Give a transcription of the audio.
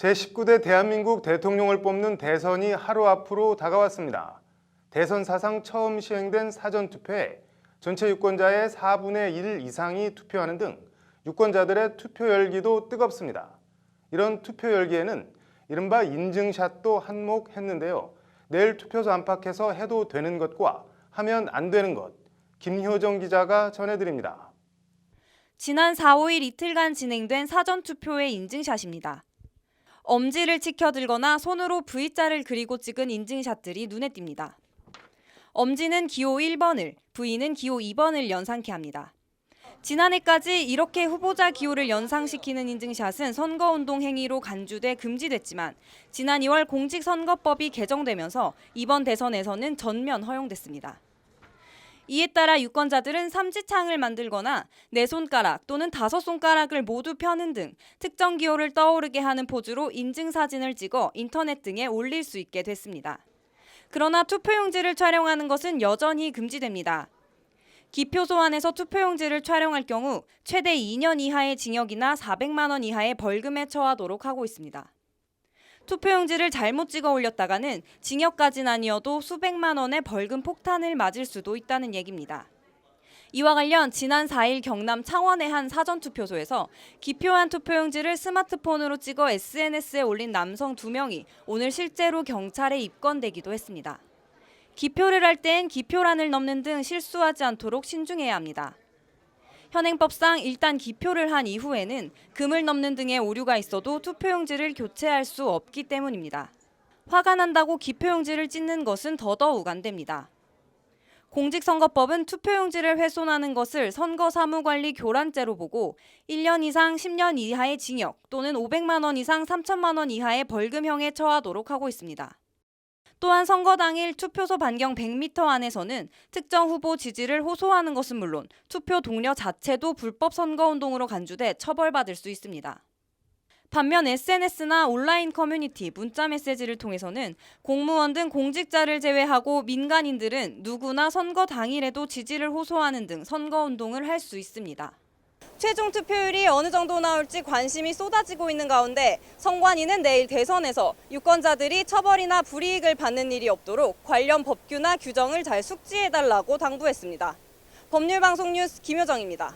제19대 대한민국 대통령을 뽑는 대선이 하루 앞으로 다가왔습니다. 대선 사상 처음 시행된 사전투표에 전체 유권자의 4분의 1 이상이 투표하는 등 유권자들의 투표 열기도 뜨겁습니다. 이런 투표 열기에는 이른바 인증샷도 한몫했는데요. 내일 투표소 안팎에서 해도 되는 것과 하면 안 되는 것, 김효정 기자가 전해드립니다. 지난 4, 5일 이틀간 진행된 사전투표의 인증샷입니다. 엄지를 치켜들거나 손으로 V자를 그리고 찍은 인증샷들이 눈에 띕니다. 엄지는 기호 1번을, V는 기호 2번을 연상케 합니다. 지난해까지 이렇게 후보자 기호를 연상시키는 인증샷은 선거운동 행위로 간주돼 금지됐지만 지난 2월 공직선거법이 개정되면서 이번 대선에서는 전면 허용됐습니다. 이에 따라 유권자들은 삼지창을 만들거나 네 손가락 또는 다섯 손가락을 모두 펴는 등 특정 기호를 떠오르게 하는 포즈로 인증사진을 찍어 인터넷 등에 올릴 수 있게 됐습니다. 그러나 투표용지를 촬영하는 것은 여전히 금지됩니다. 기표소 안에서 투표용지를 촬영할 경우 최대 2년 이하의 징역이나 400만 원 이하의 벌금에 처하도록 하고 있습니다. 투표용지를 잘못 찍어 올렸다가는 징역까지는 아니어도 수백만 원의 벌금 폭탄을 맞을 수도 있다는 얘기입니다. 이와 관련 지난 4일 경남 창원의 한 사전투표소에서 기표한 투표용지를 스마트폰으로 찍어 SNS에 올린 남성 2명이 오늘 실제로 경찰에 입건되기도 했습니다. 기표를 할 땐 기표란을 넘는 등 실수하지 않도록 신중해야 합니다. 현행법상 일단 기표를 한 이후에는 금을 넘는 등의 오류가 있어도 투표용지를 교체할 수 없기 때문입니다. 화가 난다고 기표용지를 찢는 것은 더더욱 안 됩니다. 공직선거법은 투표용지를 훼손하는 것을 선거사무관리 교란죄로 보고 1년 이상 10년 이하의 징역 또는 500만 원 이상 3천만 원 이하의 벌금형에 처하도록 하고 있습니다. 또한 선거 당일 투표소 반경 100m 안에서는 특정 후보 지지를 호소하는 것은 물론 투표 동료 자체도 불법 선거운동으로 간주돼 처벌받을 수 있습니다. 반면 SNS나 온라인 커뮤니티, 문자 메시지를 통해서는 공무원 등 공직자를 제외하고 민간인들은 누구나 선거 당일에도 지지를 호소하는 등 선거운동을 할 수 있습니다. 최종 투표율이 어느 정도 나올지 관심이 쏟아지고 있는 가운데 선관위는 내일 대선에서 유권자들이 처벌이나 불이익을 받는 일이 없도록 관련 법규나 규정을 잘 숙지해달라고 당부했습니다. 법률방송 뉴스 김효정입니다.